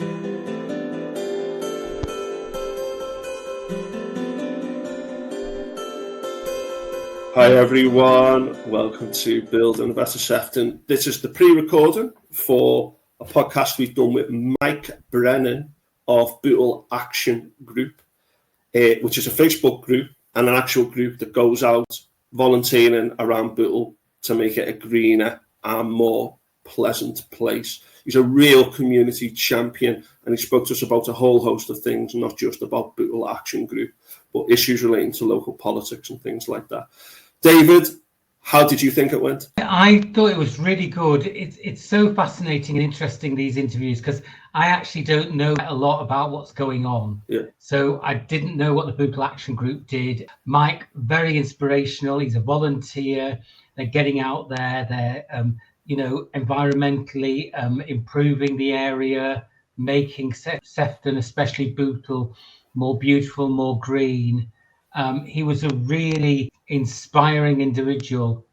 Hi everyone, welcome to Building Better Sefton. This is the pre-recording for a podcast we've done with Mike Brennan of Bootle Action Group, which is a Facebook group and an actual group that goes out volunteering around Bootle to make it a greener and more pleasant place. He's a real community champion, and he spoke to us about a whole host of things, not just about Bootle Action Group, but issues relating to local politics and things like that. David, how did you think it went? I thought it was really good. It's so fascinating and interesting, these interviews, because I actually don't know a lot about what's going on. Yeah. So I didn't know what the Bootle Action Group did. Mike, very inspirational. He's a volunteer. They're getting out there. They're, environmentally improving the area, making Sefton, especially Bootle, more beautiful, more green. He was a really inspiring individual,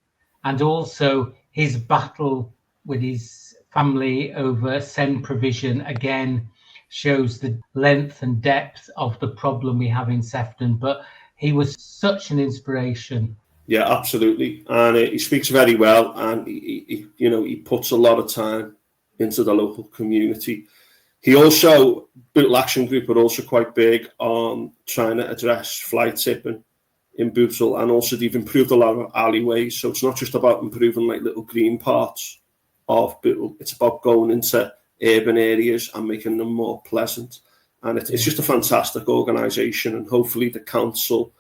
and also his battle with his family over SEND provision again shows the length and depth of the problem we have in Sefton. But he was such an inspiration. Yeah, absolutely, and he speaks very well, and he puts a lot of time into the local community. He also, Bootle Action Group are also quite big on trying to address fly tipping in Bootle, and also they've improved a lot of alleyways. So it's not just about improving like little green parts of Bootle, it's about going into urban areas and making them more pleasant. And it's just a fantastic organisation, and hopefully the council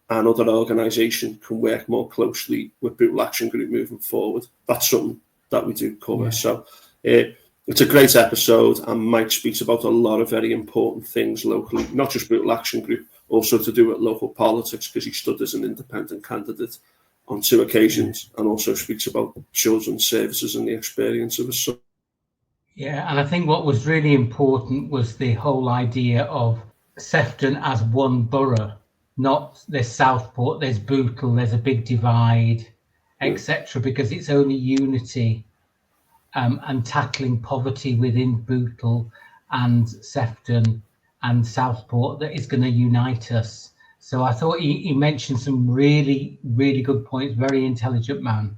and other organisations can work more closely with Bootle Action Group moving forward. That's something that we do cover. Yeah. So it's a great episode, and Mike speaks about a lot of very important things locally, not just Bootle Action Group, also to do with local politics, because he stood as an independent candidate on 2 occasions, and also speaks about children's services and the experience of his son. Yeah, and I think what was really important was the whole idea of Sefton as one borough, not there's Southport, there's Bootle, there's a big divide, etc., because it's only unity and tackling poverty within Bootle and Sefton and Southport that is going to unite us. So I thought he mentioned some really, really good points. Very intelligent man.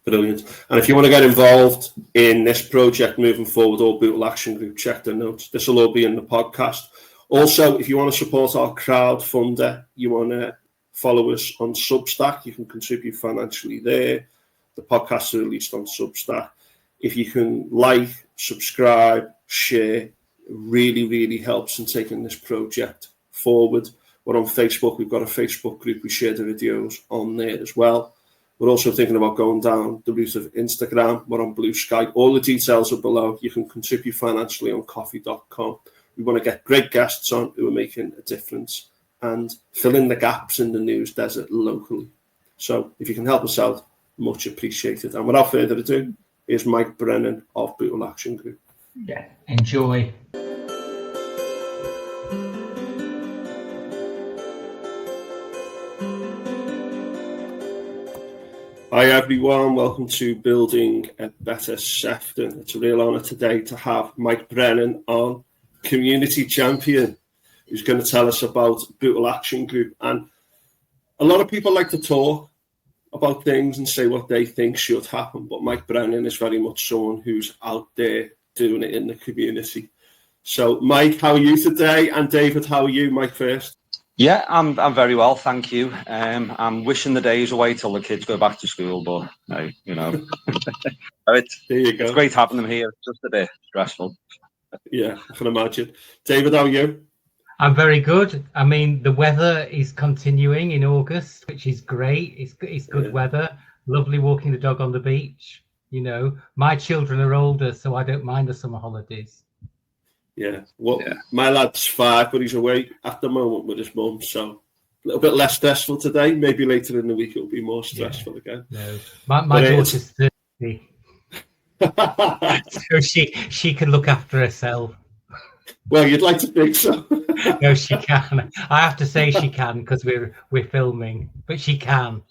Brilliant. And if you want to get involved in this project moving forward, or Bootle Action Group, check the notes. This will all be in the podcast. Also, if you want to support our crowdfunder, you want to follow us on Substack, you can contribute financially there. The podcasts are released on Substack. If you can like, subscribe, share, it really, really helps in taking this project forward. We're on Facebook. We've got a Facebook group. We share the videos on there as well. We're also thinking about going down the route of Instagram. We're on Blue Sky. All the details are below. You can contribute financially on coffee.com. We want to get great guests on who are making a difference and fill in the gaps in the news desert locally. So if you can help us out, much appreciated. And without further ado, here's Mike Brennan of Bootle Action Group. Yeah, enjoy. Hi everyone, welcome to Building a Better Sefton. It's a real honour today to have Mike Brennan on, community champion, who's going to tell us about Bootle Action Group. And a lot of people like to talk about things and say what they think should happen, but Mike Brennan is very much someone who's out there doing it in the community. So Mike, how are you today? And David, how are you? Mike first. Yeah, I'm very well, thank you. I'm wishing the days away till the kids go back to school, but it's great having them here. It's just a bit stressful. Yeah, I can imagine. David, how are you? I'm very good. I mean, the weather is continuing in August, which is great. It's good weather. Lovely walking the dog on the beach. You know, my children are older, so I don't mind the summer holidays. My lad's 5, but he's away at the moment with his mum, so a little bit less stressful today. Maybe later in the week it'll be more stressful again. No, my daughter's 30, so she can look after herself. Well, you'd like to think so. No, she can. I have to say she can because we're filming, but she can.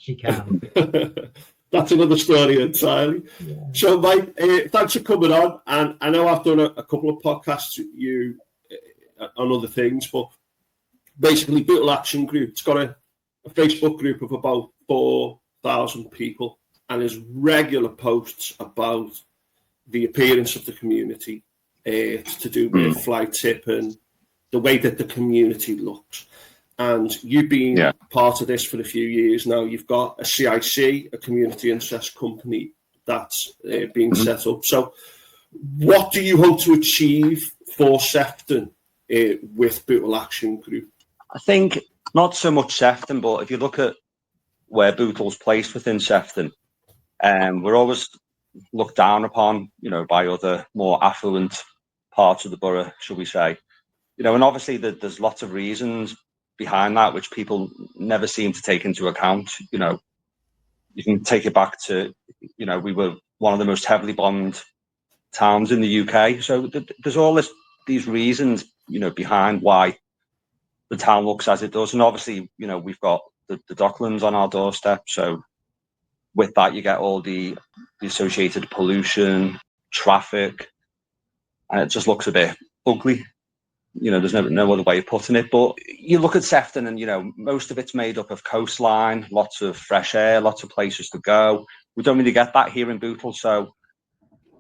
that's another story entirely. Yeah. So, Mike, thanks for coming on. And I know I've done a couple of podcasts with you on other things, but basically, Bootle Action Group, it's got a Facebook group of about 4,000 people, and there's regular posts about the appearance of the community. It's to do with fly tip and the way that the community looks. And you've been part of this for a few years now. You've got a CIC, a community interest company, that's being set up. So what do you hope to achieve for Sefton with Bootle Action Group? I think not so much Sefton, but if you look at where Bootle's placed within Sefton, we're always looked down upon, by other more affluent parts of the borough, shall we say. And obviously there's lots of reasons behind that which people never seem to take into account. You can take it back to, we were one of the most heavily bombed towns in the UK. So there's all these reasons, behind why the town looks as it does. And obviously, we've got the Docklands on our doorstep. So with that, you get all the associated pollution, traffic, and it just looks a bit ugly. There's no other way of putting it. But you look at Sefton and, most of it's made up of coastline, lots of fresh air, lots of places to go. We don't really get that here in Bootle. So,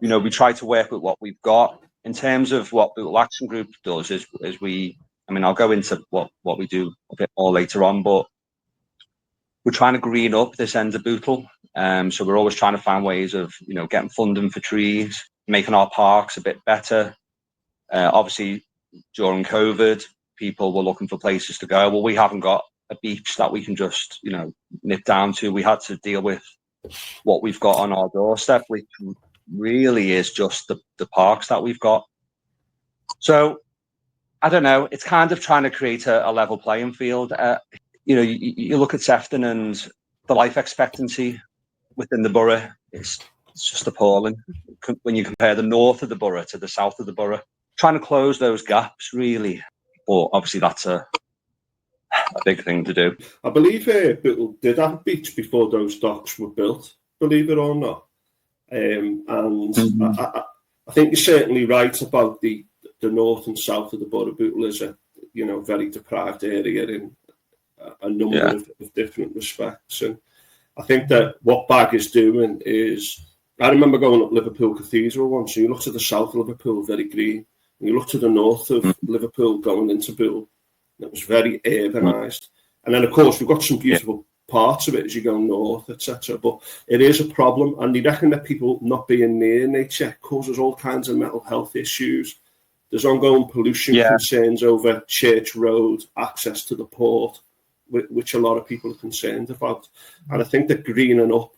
we try to work with what we've got. In terms of what Bootle Action Group does is I'll go into what we do a bit more later on, but we're trying to green up this end of Bootle. So we're always trying to find ways of, getting funding for trees, making our parks a bit better. Obviously, during COVID, people were looking for places to go. Well, we haven't got a beach that we can just, nip down to. We had to deal with what we've got on our doorstep, which really is just the parks that we've got. So, I don't know. It's kind of trying to create a level playing field. You look at Sefton and the life expectancy within the borough, it's just appalling when you compare the north of the borough to the south of the borough. Trying to close those gaps, really. But obviously, that's a big thing to do. I believe Bootle did have a beach before those docks were built, believe it or not. I think you're certainly right about the north and south of the borough. Bootle is a very deprived area in a number of different respects. And I think that what Bag is doing is, I remember going up Liverpool Cathedral once, and you look to the south of Liverpool, very green. And you look to the north of Liverpool going into Bootle, and it was very urbanised. And then, of course, we've got some beautiful parts of it as you go north, etc. But it is a problem, and they reckon that people not being near nature causes all kinds of mental health issues. There's ongoing pollution concerns over Church Road, access to the port, which a lot of people are concerned about. And I think that greening up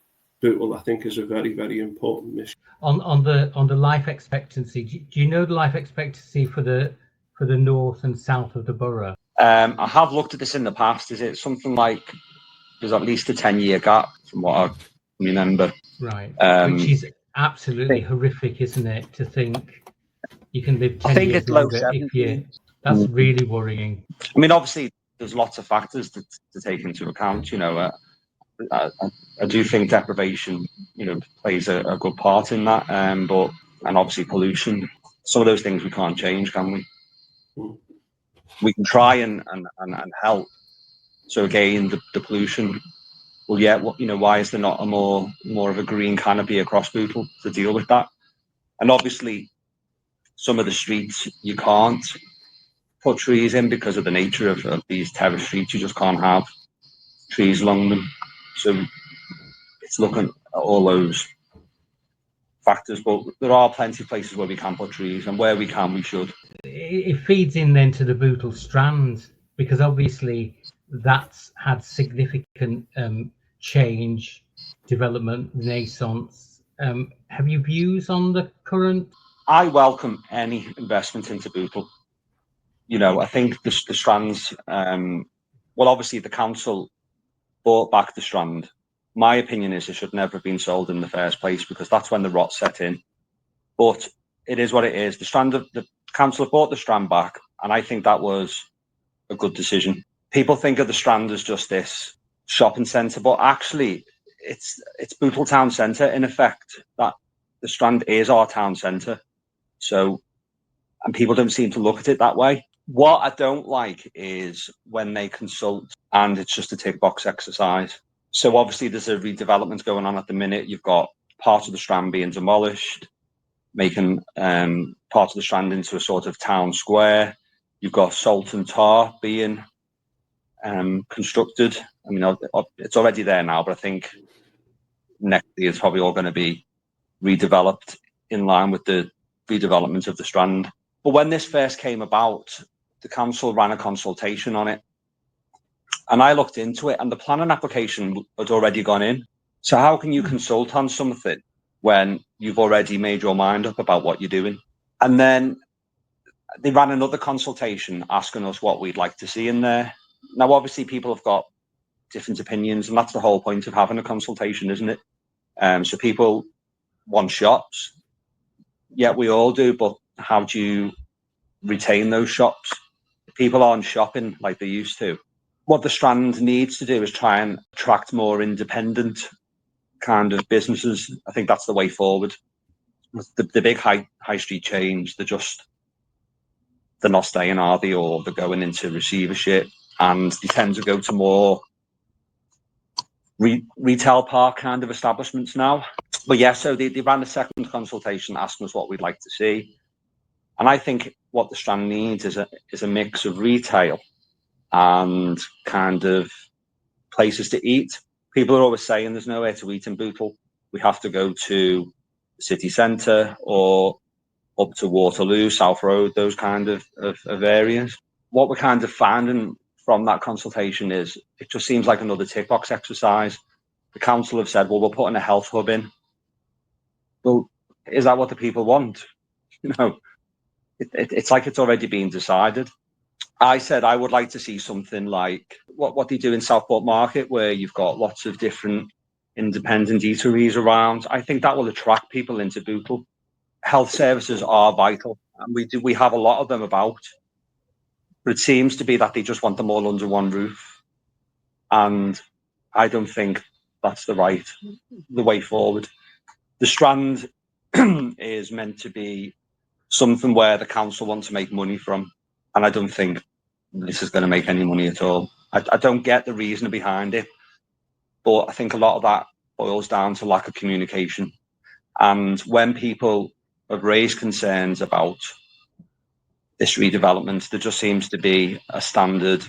Bootle, I think, is a very, very important mission. On the life expectancy, do you know the life expectancy for the north and south of the borough? I have looked at this in the past. Is it something like there's at least a 10-year gap from what I remember? Right, which is absolutely horrific, isn't it? To think you can live 10 years longer if you. That's really worrying. Obviously, there's lots of factors to take into account. I do think deprivation, plays a good part in that. And obviously pollution. Some of those things we can't change, can we? We can try and help. So again, the pollution. Well, why is there not a more of a green canopy across Bootle to deal with that? And obviously, some of the streets you can't put trees in because of the nature of these terrace streets. You just can't have trees along them. So it's looking at all those factors, but there are plenty of places where we can put trees, and where we can, we should. It feeds in then to the Bootle Strand, because obviously that's had significant change, development, renaissance. Have you views on the current? I welcome any investment into Bootle. I think the Strands, obviously the council bought back the Strand. My opinion is it should never have been sold in the first place, because that's when the rot set in. But it is what it is. The council have bought the Strand back, and I think that was a good decision. People think of the Strand as just this shopping centre, but actually it's Bootle town centre in effect. That the Strand is our town centre, so, and people don't seem to look at it that way. What I don't like is when they consult and it's just a tick box exercise. So obviously there's a redevelopment going on at the minute. You've got part of the Strand being demolished, making part of the Strand into a sort of town square. You've got Salt and Tar being constructed. I mean, it's already there now, but I think next year it's probably all going to be redeveloped in line with the redevelopment of the Strand. But when this first came about, the council ran a consultation on it. And I looked into it, and the planning application had already gone in. So how can you consult on something when you've already made your mind up about what you're doing? And then they ran another consultation asking us what we'd like to see in there. Now, obviously, people have got different opinions, and that's the whole point of having a consultation, isn't it? So people want shops. Yeah, we all do, but how do you retain those shops? People aren't shopping like they used to. What the Strand needs to do is try and attract more independent kind of businesses. I think that's the way forward. The big high street chains, they're not staying, are they? Or they're going into receivership, and they tend to go to more retail park kind of establishments now. But yeah, so they ran a second consultation asking us what we'd like to see. And I think what the Strand needs is a mix of retail and kind of places to eat. People are always saying there's nowhere to eat in Bootle. We have to go to the city centre or up to Waterloo, South Road, those kind of areas. What we're kind of finding from that consultation is it just seems like another tick box exercise. The council have said, well, we're putting a health hub in. Well, is that what the people want? You know, it's like it's already been decided. I said I would like to see something like what they do in Southport Market, where you've got lots of different independent eateries around. I think that will attract people into Bootle. Health services are vital, and we have a lot of them about. But it seems to be that they just want them all under one roof, and I don't think that's the way forward. The Strand is meant to be something where the council want to make money from, and I don't think this is going to make any money at all. I don't get the reason behind it, but I think a lot of that boils down to lack of communication. And when people have raised concerns about this redevelopment, there just seems to be a standard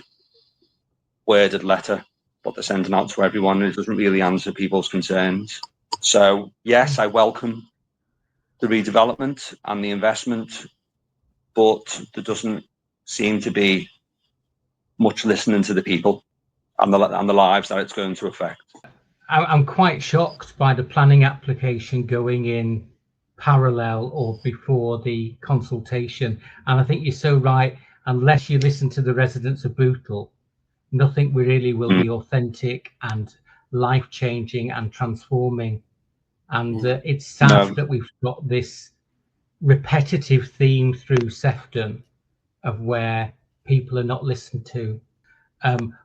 worded letter, what they're sending out to everyone, and it doesn't really answer people's concerns. So yes, I welcome the redevelopment and the investment, but there doesn't seem to be much listening to the people and the lives that it's going to affect. I'm quite shocked by the planning application going in parallel or before the consultation. And I think you're so right. Unless you listen to the residents of Bootle, nothing really will be authentic and life-changing and transforming. And it's sad that we've got this repetitive theme through Sefton of where people are not listened to.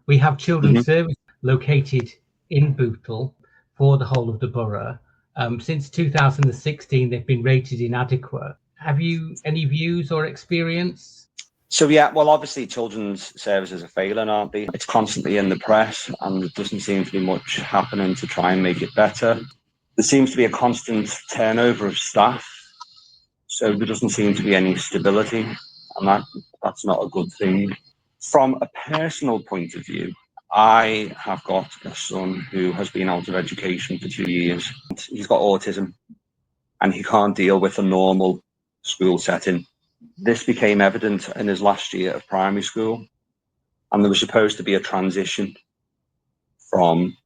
We have children's service located in Bootle for the whole of the borough. Since 2016, they've been rated inadequate. Have you any views or experience? So yeah, well, obviously children's services are failing, aren't they? It's constantly in the press, and there doesn't seem to be much happening to try and make it better. There seems to be a constant turnover of staff, so there doesn't seem to be any stability, and that's not a good thing. From a personal point of view, I have got a son who has been out of education for 2 years. He's got autism, and he can't deal with a normal school setting. This became evident in his last year of primary school, and there was supposed to be a transition from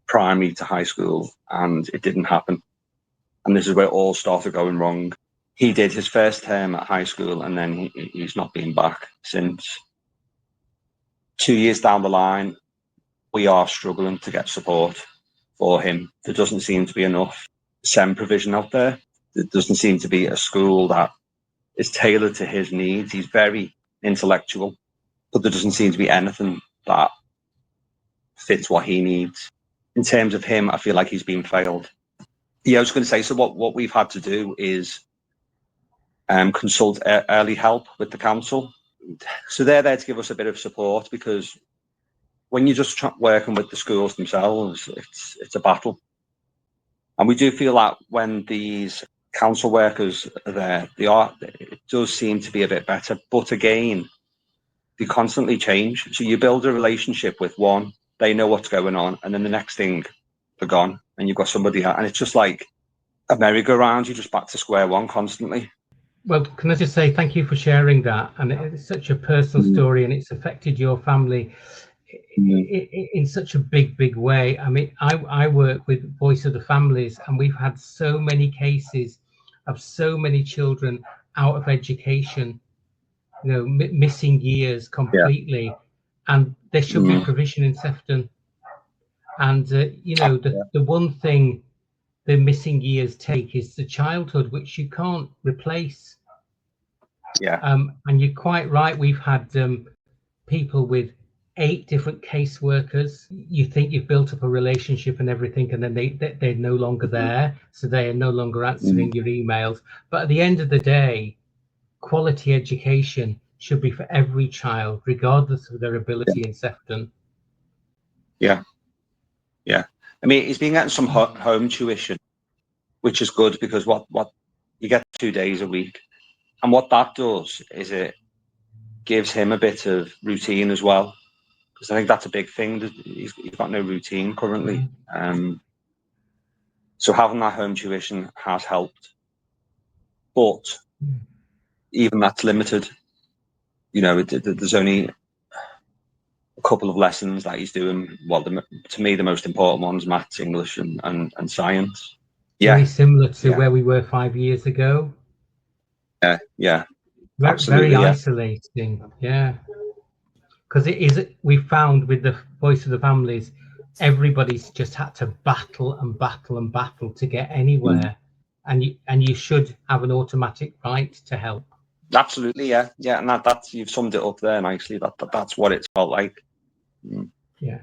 primary to high school, and it didn't happen. And this is where it all started going wrong. He did his first term at high school, and then he's not been back since. 2 years down the line, we are struggling to get support for him. There doesn't seem to be enough SEN provision out there. There doesn't seem to be a school that is tailored to his needs. He's very intellectual, but there doesn't seem to be anything that fits what he needs. in terms of him, I feel like he's been failed. Yeah, I was going to say, so what we've had to do is consult early help with the council. So they're there to give us a bit of support, because when you're just working with the schools themselves, it's a battle. And we do feel that when these council workers are there, it does seem to be a bit better. But again, they constantly change. So you build a relationship with one, they know what's going on, and then the next thing, they're gone, and you've got somebody else. And it's just like a merry-go-round. You're just back to square one constantly. Well, can I just say thank you for sharing that? And it's such a personal story, and it's affected your family in such a big way. I mean, I work with Voice of the Families, and we've had so many cases of so many children out of education, you know, missing years completely, and there should be provision in Sefton. And you know, the one thing the missing years take is the childhood, which you can't replace. And you're quite right. We've had people with 8 different caseworkers. You think you've built up a relationship and everything, and then they're no longer there, so they are no longer answering your emails. But at the end of the day, quality education should be for every child, regardless of their ability in Sefton. Yeah. I mean, he's been getting some home tuition, which is good, because what you get 2 days a week, and what that does is it gives him a bit of routine as well, because I think that's a big thing. He's got no routine currently. So having that home tuition has helped, but even that's limited. You know, there's only a couple of lessons that he's doing. Well, to me, the most important ones: maths, English, and science. Very similar to where we were 5 years ago. Yeah. Very isolating. Yeah. Because we found with the Voice of the Families, everybody's just had to battle to get anywhere. And you should have an automatic right to help. Absolutely, yeah, and that's you've summed it up there nicely. That's what it's felt like. Yeah,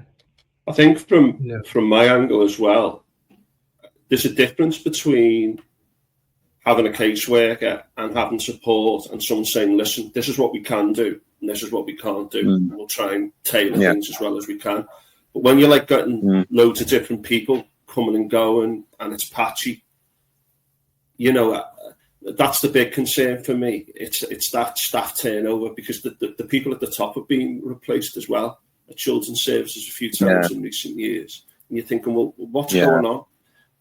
I think from my angle as well, there's a difference between having a caseworker and having support, and someone saying, "Listen, this is what we can do, and this is what we can't do. And we'll try and tailor things as well as we can." But when you're like getting loads of different people coming and going, and it's patchy, you know. That's the big concern for me. It's that staff turnover, because the people at the top have been replaced as well at children's services a few times in recent years. And you're thinking, well, what's going on?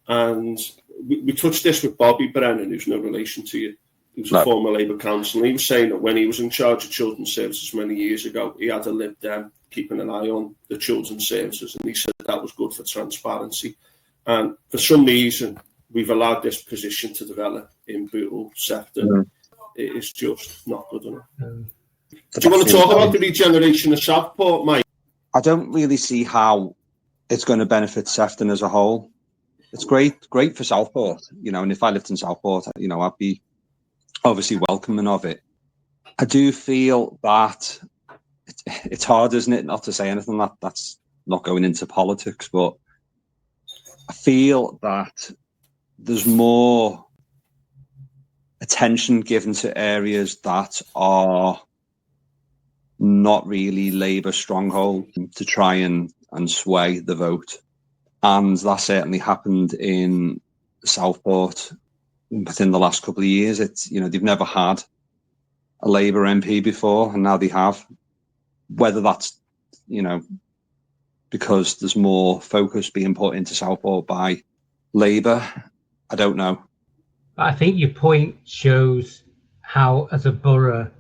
And we touched this with Bobby Brennan, who's no relation to you. He was a former Labour councillor. He was saying that when he was in charge of children's services many years ago, he had a Lib Dem keeping an eye on the children's services. And he said that was good for transparency. And for some reason, we've allowed this position to develop in Bootle Strand. It is just not good enough. Do you want to talk about the regeneration of Southport, Mike? I don't really see how it's going to benefit Sefton as a whole. It's great for Southport, you know, and if I lived in Southport, you know, I'd be obviously welcoming of it. I do feel that it's hard, isn't it, not to say anything that's not going into politics, but I feel that there's more attention given to areas that are not really Labour stronghold to try and sway the vote. And that certainly happened in Southport within the last couple of years. It's, you know, they've never had a Labour MP before, and now they have. Whether that's, you know, because there's more focus being put into Southport by Labour, I don't know. I think your point shows how, as a borough,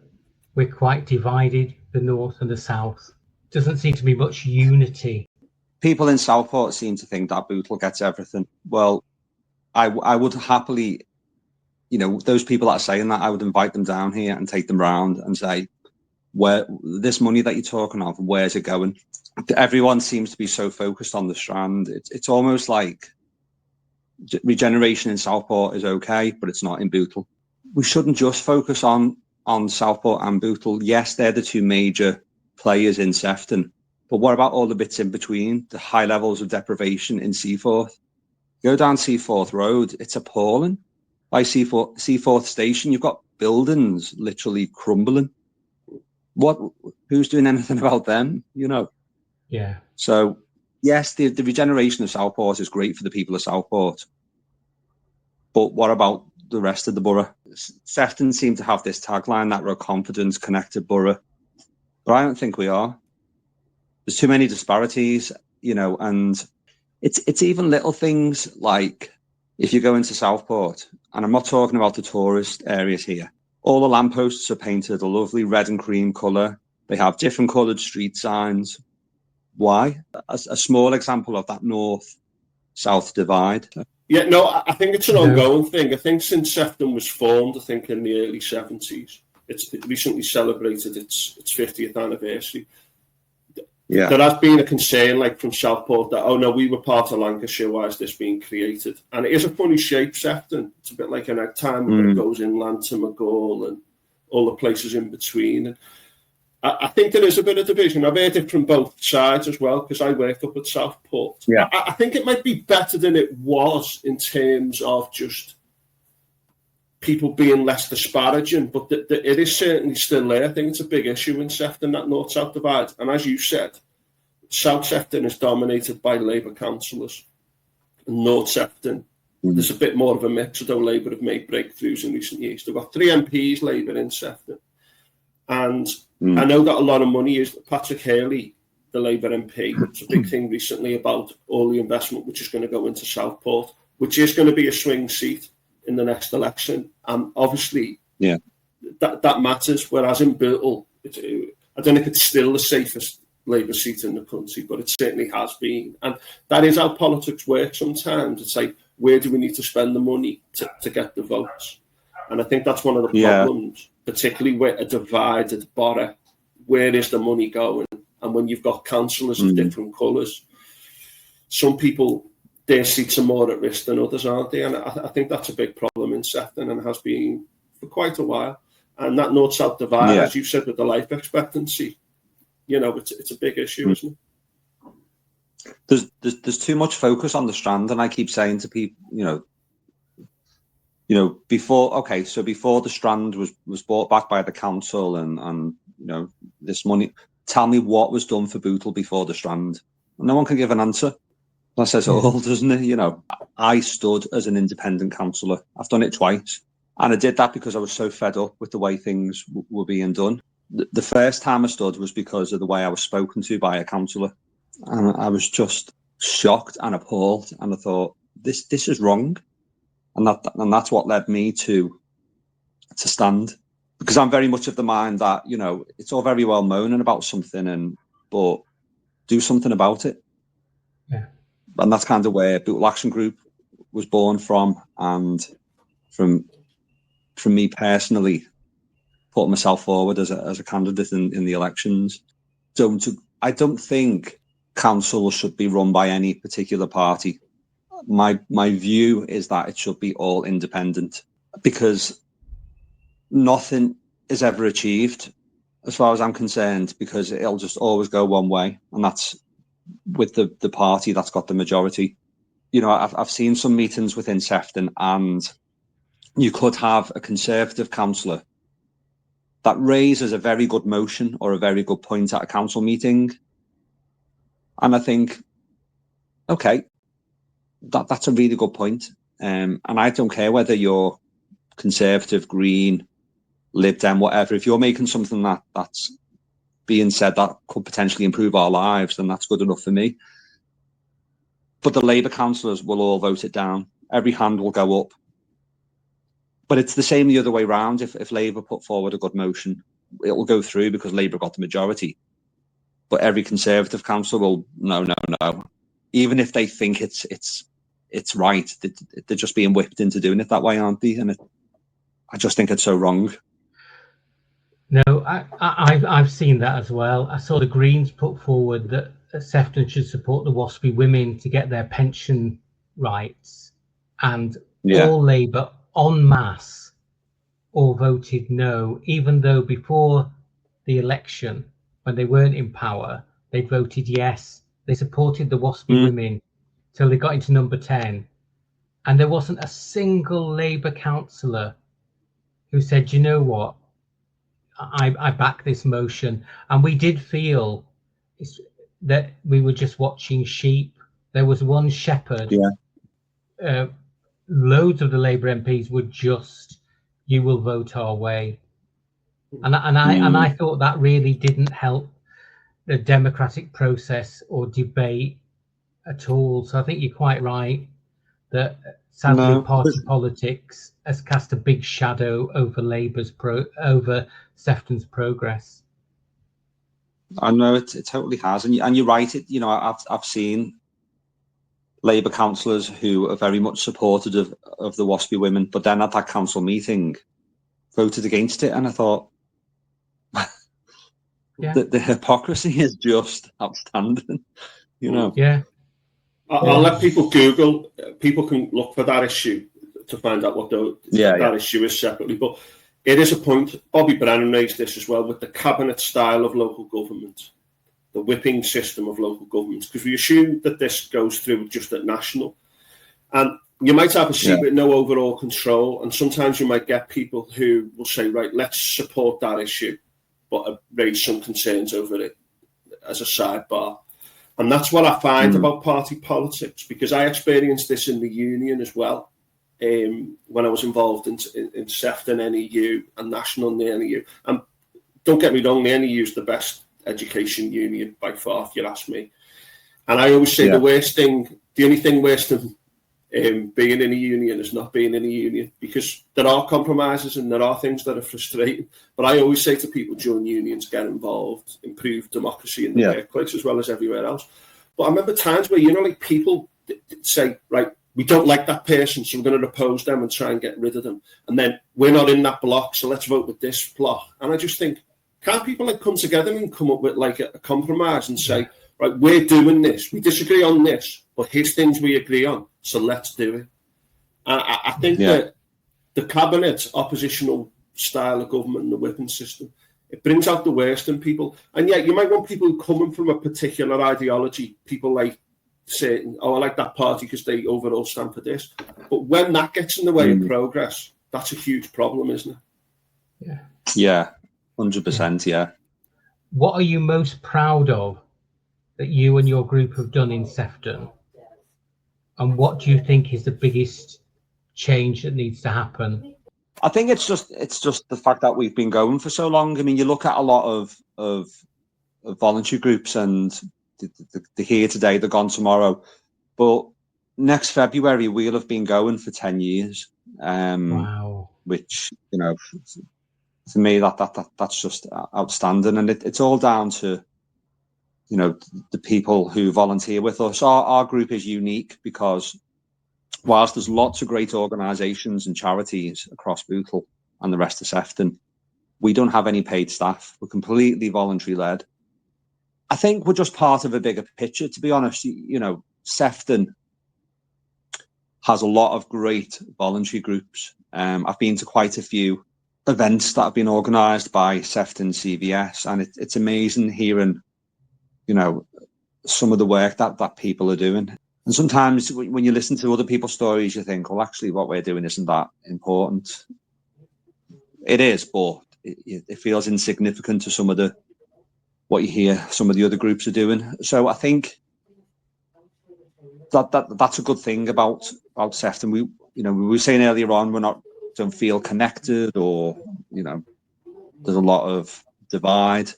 we're quite divided, the north and the south. Doesn't seem to be much unity. People in Southport seem to think that Bootle gets everything. Well, I would happily, you know, those people that are saying that, I would invite them down here and take them round and say, where this money that you're talking of, where's it going? Everyone seems to be so focused on the Strand. It's almost like regeneration in Southport is okay, but it's not in Bootle. We shouldn't just focus on Southport and Bootle. Yes, they're the two major players in Sefton, But what about all the bits in between, the high levels of deprivation in Seaforth? Go down Seaforth Road, it's appalling. By Seaforth Station, you've got buildings literally crumbling. Who's doing anything about them, you know? Yeah. So, yes, the regeneration of Southport is great for the people of Southport. But what about the rest of the borough? Sefton seem to have this tagline that we're a confident, connected borough. But I don't think we are. There's too many disparities, you know, and it's even little things like if you go into Southport, and I'm not talking about the tourist areas here, all the lampposts are painted a lovely red and cream colour. They have different coloured street signs. Why? A small example of that north-south divide. Yeah, no, I think it's an ongoing thing. I think since Sefton was formed, I think in the early 70s, it's recently celebrated its 50th anniversary. Yeah. There has been a concern, like from Southport, that, oh no, we were part of Lancashire, why is this being created? And it is a funny shape, Sefton. It's a bit like an egg time when it goes inland to McGall and all the places in between. And I think there is a bit of division. I've heard it from both sides as well, because I worked up at Southport. Yeah. I think it might be better than it was in terms of just people being less disparaging, but it is certainly still there. I think it's a big issue in Sefton, that north-south divide. And as you said, South Sefton is dominated by Labour councillors. And North Sefton, there's a bit more of a mix, although Labour have made breakthroughs in recent years. They've got 3 MPs, Labour, in Sefton. And I know that a lot of money is Patrick Haley, the Labour MP. It's a big thing recently about all the investment which is going to go into Southport, which is going to be a swing seat in the next election. And obviously, that matters. Whereas in Bootle, I don't think it's still the safest Labour seat in the country, but it certainly has been. And that is how politics work sometimes. It's like, where do we need to spend the money to get the votes? And I think that's one of the problems, particularly with a divided borough. Where is the money going? And when you've got councillors of different colours, some people, their seats are more at risk than others, aren't they? And I think that's a big problem in Sefton and has been for quite a while. And that north-south divide, as you said, with the life expectancy, you know, it's a big issue, isn't it? There's too much focus on the Strand, and I keep saying to people, before the Strand was bought back by the council and this money, tell me what was done for Bootle before the Strand. No one can give an answer. That says it all, doesn't it? You know, I stood as an independent councillor. I've done it twice. And I did that because I was so fed up with the way things were being done. The first time I stood was because of the way I was spoken to by a councillor. And I was just shocked and appalled. And I thought, this is wrong. And that's what led me to stand. Because I'm very much of the mind that, it's all very well moaning about something, but do something about it. Yeah. And that's kind of where Bootle Action Group was born from. And from me personally, putting myself forward as a candidate in the elections. I don't think councils should be run by any particular party. My view is that it should be all independent, because nothing is ever achieved, as far as I'm concerned, because it'll just always go one way, and that's with the party that's got the majority. I've seen some meetings within Sefton, and you could have a Conservative councillor that raises a very good motion or a very good point at a council meeting, and I think, okay, that's a really good point. And I don't care whether you're Conservative, Green, Lib Dem, whatever. If you're making something that's being said that could potentially improve our lives, then that's good enough for me. But the Labour councillors will all vote it down. Every hand will go up. But it's the same the other way around. If Labour put forward a good motion, it will go through because Labour got the majority. But every Conservative councillor will, no. Even if they think it's right, they're just being whipped into doing it that way, aren't they? And I just think it's so wrong. No, I've seen that as well. I saw the Greens put forward that Sefton should support the WASPy women to get their pension rights, and all Labour en masse all voted no, even though before the election, when they weren't in power, they voted yes. They supported the WASPy women till they got into number 10. And there wasn't a single Labour councillor who said, you know what, I back this motion. And we did feel that we were just watching sheep. There was one shepherd. Yeah. Loads of the Labour MPs were just, you will vote our way. And I thought that really didn't help the democratic process or debate at all. So I think you're quite right that sadly party politics has cast a big shadow over over Sefton's progress. I know it totally has, and you're right. I've seen Labour councillors who are very much supportive of the WASPy women, but then at that council meeting voted against it, and I thought, the hypocrisy is just outstanding. Yeah. I'll let people Google. People can look for that issue to find out what that issue is separately. But it is a point. Bobby Brennan raised this as well with the cabinet style of local government, the whipping system of local governments, because we assume that this goes through just at national, and you might have a seat with no overall control, and sometimes you might get people who will say, right, let's support that issue, but raise some concerns over it as a sidebar. And that's what I find about party politics, because I experienced this in the union as well, when I was involved in Sefton NEU and National in the NEU. And don't get me wrong, the NEU is the best education union by far, if you ask me. And I always say the only thing worse than being in a union is not being in a union, because there are compromises and there are things that are frustrating. But I always say to people, join unions, get involved, improve democracy in the workplace as well as everywhere else. But I remember times where, like people say, right, we don't like that person, so we're going to oppose them and try and get rid of them. And then we're not in that block, so let's vote with this block. And I just think, can't people come together and come up with a compromise and say, right, we're doing this, we disagree on this, but here's things we agree on, so let's do it. And I think that the cabinet oppositional style of government and the whipping system, it brings out the worst in people. And yet you might want people coming from a particular ideology, people like saying, I like that party because they overall stand for this. But when that gets in the way of progress, that's a huge problem, isn't it? Yeah, 100%, yeah. What are you most proud of that you and your group have done in Sefton? And what do you think is the biggest change that needs to happen? I think it's just the fact that we've been going for so long. I mean, you look at a lot of voluntary groups, and they're here today, they're gone tomorrow. But next February, we'll have been going for 10 years. Wow. Which, to me, that's just outstanding. And it's all down to, the people who volunteer with us. Our group is unique because whilst there's lots of great organisations and charities across Bootle and the rest of Sefton, we don't have any paid staff. We're completely voluntary led. I think we're just part of a bigger picture, to be honest. Sefton has a lot of great voluntary groups. I've been to quite a few events that have been organised by Sefton CVS, and it's amazing hearing, some of the work that people are doing. And sometimes when you listen to other people's stories, you think, well, actually, what we're doing isn't that important. It is, but it feels insignificant to some of what you hear some of the other groups are doing. So I think that's a good thing about Sefton. We were saying earlier on, don't feel connected, or there's a lot of divide.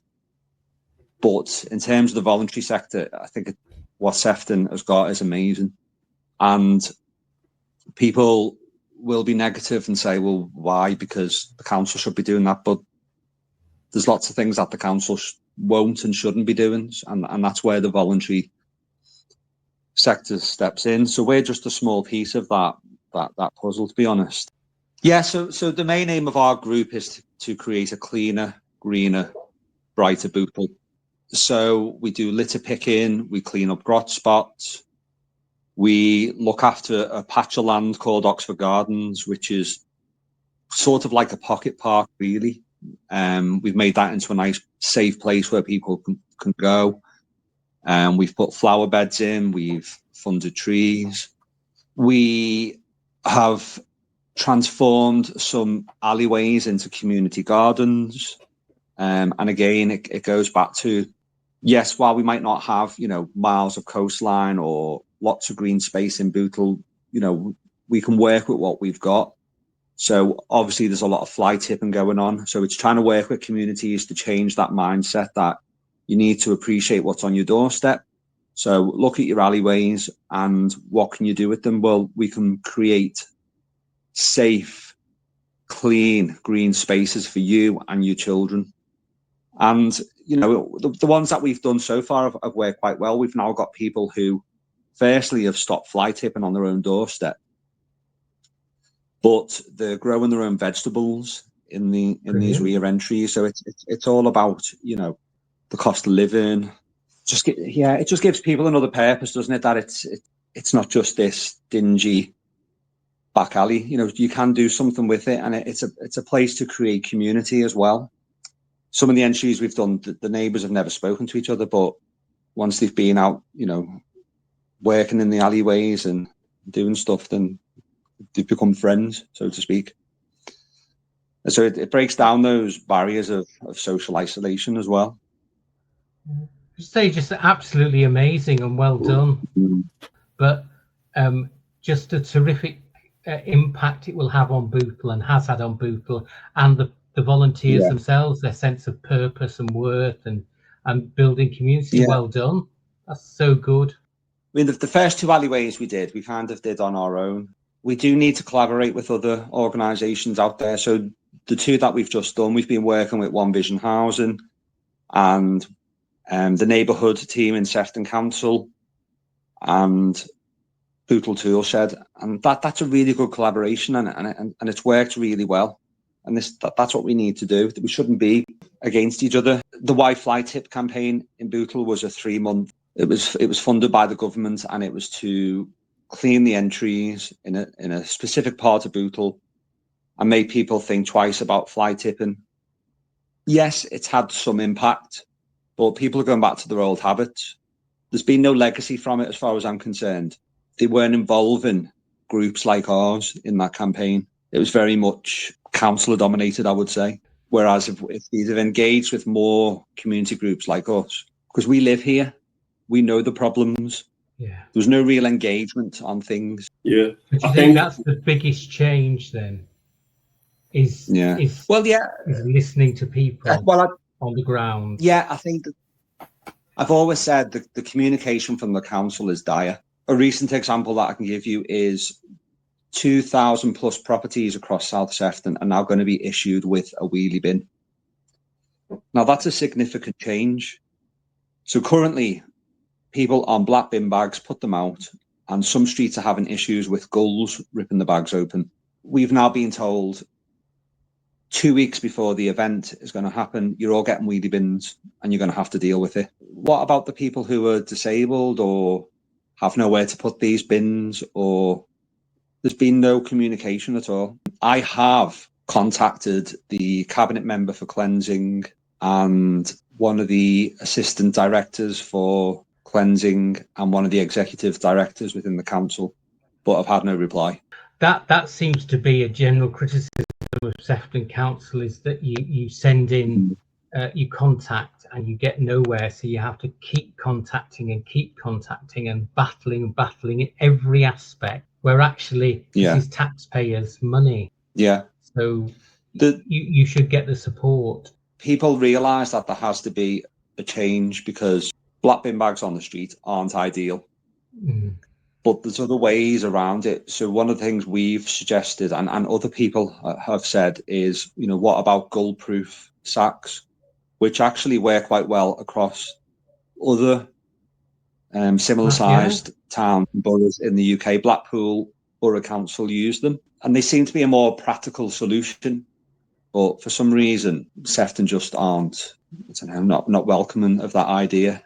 But in terms of the voluntary sector, I think what Sefton has got is amazing. And people will be negative and say, well, why? Because the council should be doing that. But there's lots of things that the council won't and shouldn't be doing. And that's where the voluntary sector steps in. So we're just a small piece of that puzzle, to be honest. Yeah, so the main aim of our group is to create a cleaner, greener, brighter Bootle. So we do litter picking, we clean up grot spots, we look after a patch of land called Oxford Gardens, which is sort of like a pocket park, really. We've made that into a nice, safe place where people can go. We've put flower beds in, we've funded trees. We have transformed some alleyways into community gardens. And again, it goes back to, yes, while we might not have, miles of coastline or lots of green space in Bootle, we can work with what we've got. So obviously there's a lot of fly tipping going on. So it's trying to work with communities to change that mindset that you need to appreciate what's on your doorstep. So look at your alleyways and what can you do with them? Well, we can create safe, clean, green spaces for you and your children. And, the ones that we've done so far have worked quite well. We've now got people who, firstly, have stopped fly tipping on their own doorstep, but they're growing their own vegetables in these rear entries. So it's all about, the cost of living. It just gives people another purpose, doesn't it? That it's not just this dingy back alley. You can do something with it, and it's a place to create community as well. Some of the entries we've done, the neighbours have never spoken to each other, but once they've been out, working in the alleyways and doing stuff, then they've become friends, so to speak. And so it breaks down those barriers of social isolation as well. Say just absolutely amazing and well done. But just a terrific impact it will have on Bootle and has had on Bootle and the volunteers themselves, their sense of purpose and worth and building community. Yeah. Well done. That's so good. I mean, the first two alleyways we kind of did on our own. We do need to collaborate with other organisations out there. So the two that we've just done, we've been working with One Vision Housing and the neighbourhood team in Sefton Council and Bootle Tool Shed, and that's a really good collaboration, and it's worked really well. And that's what we need to do. We shouldn't be against each other. The Why Fly Tip campaign in Bootle was a 3-month. It was funded by the government, and it was to clean the entries in a specific part of Bootle and make people think twice about fly tipping. Yes, it's had some impact, but people are going back to their old habits. There's been no legacy from it as far as I'm concerned. They weren't involving groups like ours in that campaign. It was very much councillor dominated, I would say. Whereas if they'd have engaged with more community groups like us, because we live here, we know the problems. Yeah. There's no real engagement on things. Yeah. But I think that's the biggest change then. Is listening to people on the ground. Yeah, I think I've always said the communication from the council is dire. A recent example that I can give you is 2,000 plus properties across South Sefton are now going to be issued with a wheelie bin. Now that's a significant change. So currently people on black bin bags put them out, and some streets are having issues with gulls ripping the bags open. We've now been told 2 weeks before the event is going to happen, you're all getting wheelie bins and you're going to have to deal with it. What about the people who are disabled or have nowhere to put these bins, or there's been no communication at all? I have contacted the cabinet member for cleansing and one of the assistant directors for cleansing and one of the executive directors within the council, but I've had no reply. That seems to be a general criticism of Sefton Council, is that you send in, you contact and you get nowhere, so you have to keep contacting and battling in every aspect, where actually this is taxpayers' money. Yeah. So you should get the support. People realise that there has to be a change, because black bin bags on the street aren't ideal. But there's other ways around it. So one of the things we've suggested and other people have said is, what about gull-proof sacks, which actually work quite well across other similar-sized towns and boroughs in the UK. Blackpool Borough Council use them, and they seem to be a more practical solution. But for some reason, Sefton just aren't, not welcoming of that idea.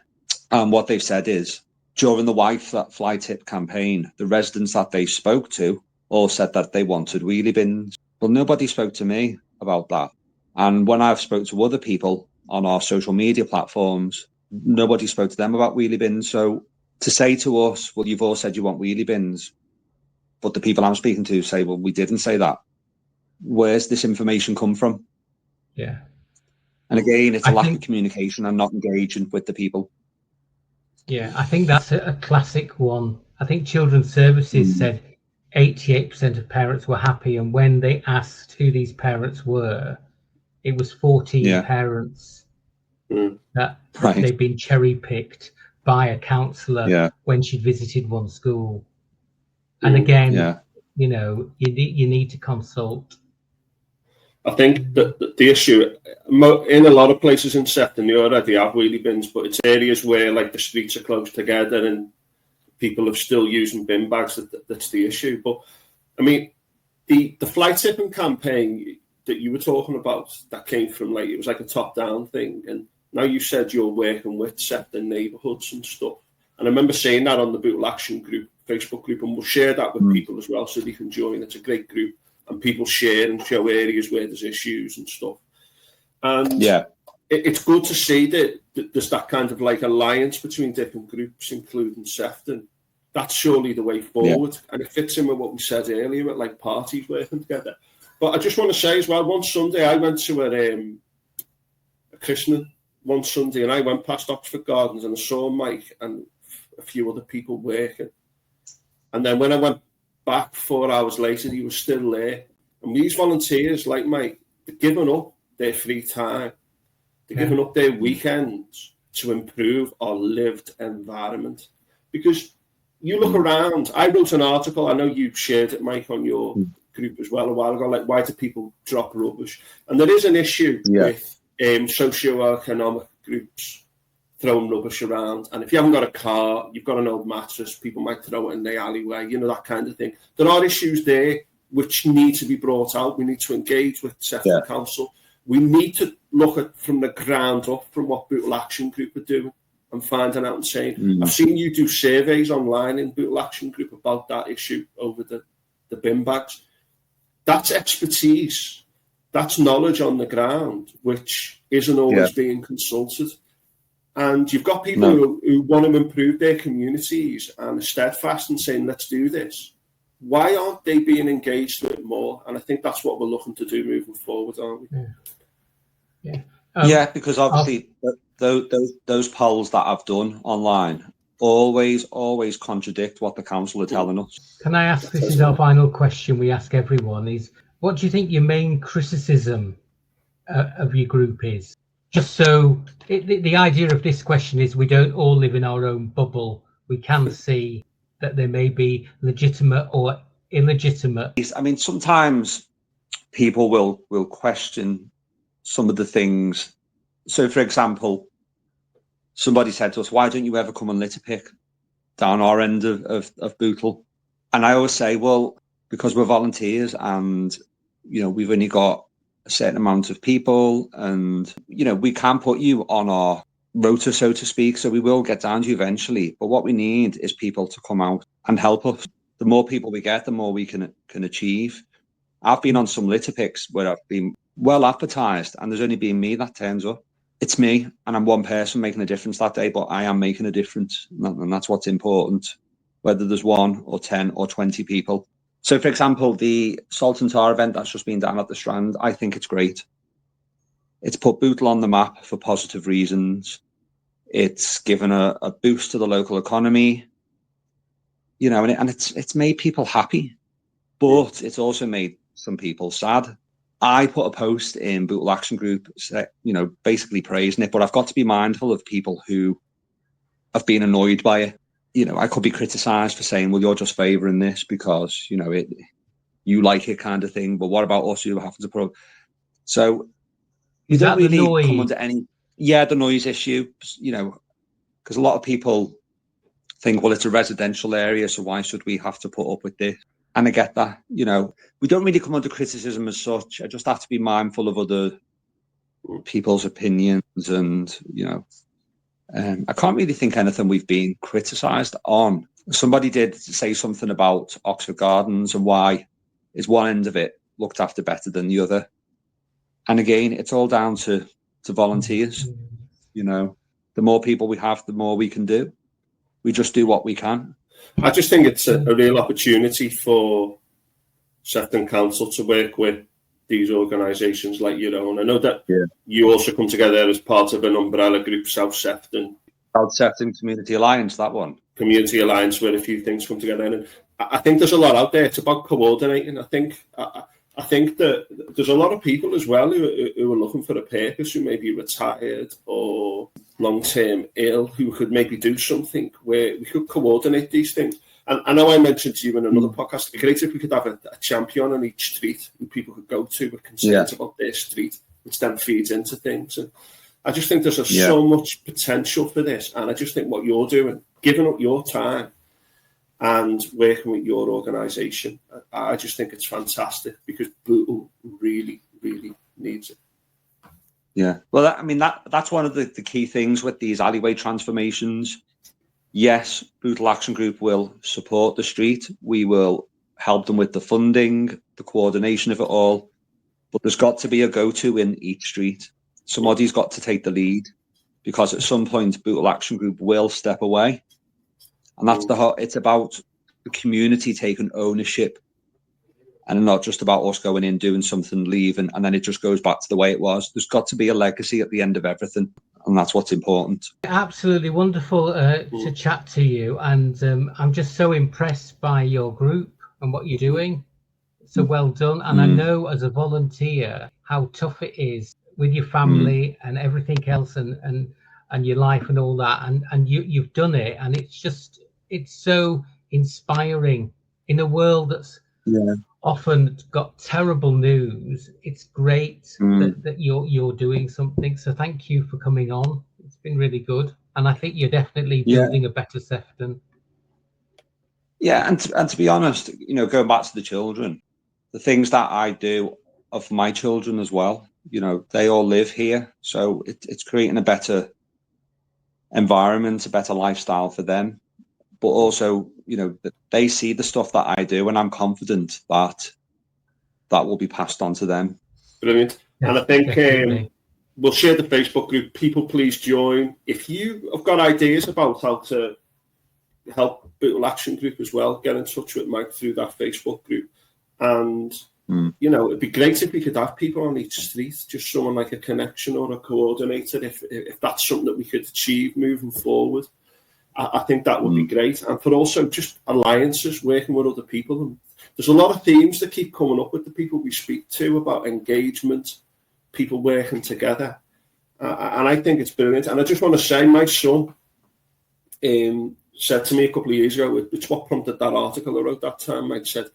And what they've said is, during the Why Fly Tip campaign, the residents that they spoke to all said that they wanted wheelie bins. Well, nobody spoke to me about that. And when I've spoke to other people on our social media platforms, nobody spoke to them about wheelie bins. So to say to us, well, you've all said you want wheelie bins, but the people I'm speaking to say, well, we didn't say that. Where's this information come from? Yeah. And again, it's a lack of communication and not engaging with the people. Yeah, I think that's a classic one. I think Children's Services said 88% of parents were happy, and when they asked who these parents were, it was 14 parents that they'd been cherry-picked by a counsellor when she visited one school. And again, you know, you need to consult. I think that the issue in a lot of places in Sefton, they already have wheelie bins, but it's areas where like the streets are close together and people are still using bin bags. That's the issue. But I mean, the fly tipping campaign that you were talking about, that came from like, it was like a top down thing. And now you said you're working with Sefton neighbourhoods and stuff. And I remember saying that on the Bootle Action group, Facebook group, and we'll share that with people as well so they can join. It's a great group. And people share and show areas where there's issues and stuff. And it's good to see that there's that kind of like alliance between different groups, including Sefton. That's surely the way forward. And it fits in with what we said earlier, with like parties working together. But I just want to say as well, one Sunday I went to a christening one Sunday, and I went past Oxford Gardens and I saw Mike and a few other people working. And then when I went back 4 hours later, he was still there. And these volunteers, like Mike, they're giving up their free time. They're giving up their weekends to improve our lived environment. Because you look around, I wrote an article, I know you shared it, Mike, on your group as well a while ago, like why do people drop rubbish? And there is an issue with socio-economic groups throwing rubbish around, and if you haven't got a car, you've got an old mattress, people might throw it in the alleyway, you know, that kind of thing. There are issues there which need to be brought out. We need to engage with Sefton Council. We need to look at from the ground up from what Bootle Action Group are doing and finding out and saying, I've seen you do surveys online in Bootle Action Group about that issue over the bin bags. That's expertise. That's knowledge on the ground, which isn't always being consulted. And you've got people who want to improve their communities and are steadfast in saying, let's do this. Why aren't they being engaged with more? And I think that's what we're looking to do moving forward, aren't we? Because obviously those polls that I've done online always contradict what the council are telling us. Can I ask, this is our final question we ask everyone, is what do you think your main criticism of your group is? Just so the idea of this question is we don't all live in our own bubble. We can see that there may be legitimate or illegitimate. I mean, sometimes people will question some of the things. So, for example, somebody said to us, why don't you ever come and litter pick down our end of Bootle? And I always say, well, because we're volunteers and, you know, we've only got a certain amount of people and, you know, we can put you on our rota, so to speak. So we will get down to you eventually. But what we need is people to come out and help us. The more people we get, the more we can achieve. I've been on some litter picks where I've been well advertised and there's only been me that turns up. It's me and I'm one person making a difference that day, but I am making a difference. And that's what's important, whether there's 1 or 10 or 20 people. So, for example, the Salt and Tar event that's just been down at the Strand, I think it's great. It's put Bootle on the map for positive reasons. It's given a boost to the local economy, you know, and it's made people happy, but it's also made some people sad. I put a post in Bootle Action Group, you know, basically praising it, but I've got to be mindful of people who have been annoyed by it. You know, I could be criticised for saying, well, you're just favouring this because, you know, you like it kind of thing. But what about us who happen to put up? So you don't really come under any, the noise issue, you know, because a lot of people think, well, it's a residential area, so why should we have to put up with this? And I get that, you know, we don't really come under criticism as such. I just have to be mindful of other people's opinions and, you know, I can't really think anything we've been criticised on. Somebody did say something about Oxford Gardens and why is one end of it looked after better than the other. And again, it's all down to volunteers, you know. the more people we have, the more we can do. We just do what we can. I just think it's a real opportunity for Sefton Council to work with these organisations like your own. I know that you also come together as part of an umbrella group, South Sefton. South Sefton Community Alliance, that one. Community Alliance, where a few things come together. And I think there's a lot out there. It's about coordinating. I think that there's a lot of people as well who are looking for a purpose, who may be retired or long-term ill, who could maybe do something where we could coordinate these things. And I know I mentioned to you in another podcast, it'd be great if we could have a champion on each street who people could go to with concerns about their street, which then feeds into things. And I just think there's so much potential for this. And I just think what you're doing, giving up your time and working with your organisation, I just think it's fantastic, because Bootle really, really needs it. Yeah, well, I mean, that's one of the key things with these alleyway transformations. Yes, Bootle Action Group will support the street. We will help them with the funding, the coordination of it all. But there's got to be a go-to in each street. Somebody's got to take the lead, because at some point, Bootle Action Group will step away. And that's it's about the community taking ownership, and not just about us going in, doing something, leaving, and then it just goes back to the way it was. There's got to be a legacy at the end of everything, and that's what's important. Absolutely wonderful to chat to you, and I'm just so impressed by your group and what you're doing. So well done. And I know as a volunteer how tough it is with your family and everything else, and your life and all that, and you've done it, and it's so inspiring in a world that's often got terrible news. It's great that you're doing something. So thank you for coming on. It's been really good, and I think you're definitely building a better Sefton. Yeah, and to be honest, going back to the children, the things that I do are for my children as well. They all live here, so it's creating a better environment, a better lifestyle for them. But also, they see the stuff that I do, and I'm confident that will be passed on to them. Brilliant. Yeah, and I think we'll share the Facebook group. People, please join. If you have got ideas about how to help Bootle Action Group as well, get in touch with Mike through that Facebook group. And, it'd be great if we could have people on each street, just someone like a connection or a coordinator, if that's something that we could achieve moving forward. I think that would be great. And for also just alliances, working with other people. And there's a lot of themes that keep coming up with the people we speak to about engagement, people working together. And I think it's brilliant. And I just want to say, my son said to me a couple of years ago, it's what prompted that article I wrote that time. Mike said,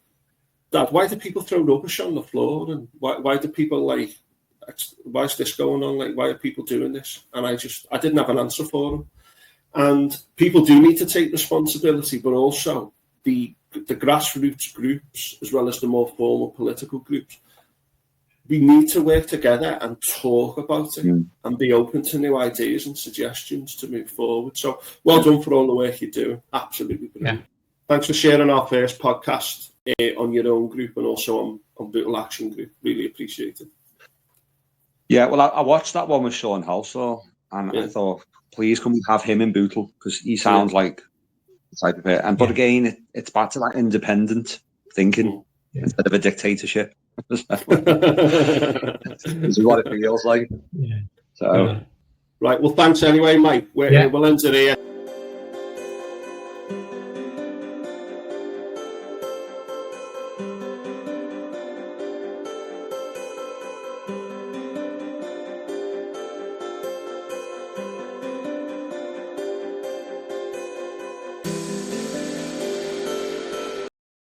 "Dad, why do people throw rubbish on the floor? And why do people why is this going on? Why are people doing this?" And I didn't have an answer for him. And people do need to take responsibility, but also the grassroots groups, as well as the more formal political groups, we need to work together and talk about it and be open to new ideas and suggestions to move forward. So well done for all the work you're doing. Absolutely brilliant. Yeah. Thanks for sharing our first podcast on your own group and also on Bootle Action Group. Really appreciate it. Yeah, well, I watched that one with Sean Halsall, and I thought, please can we have him in Bootle, because he sounds like the type of it. But again, it's back to that independent thinking instead of a dictatorship. This is what it feels like. Yeah. So, right. Well, thanks anyway, Mike. We'll end it here.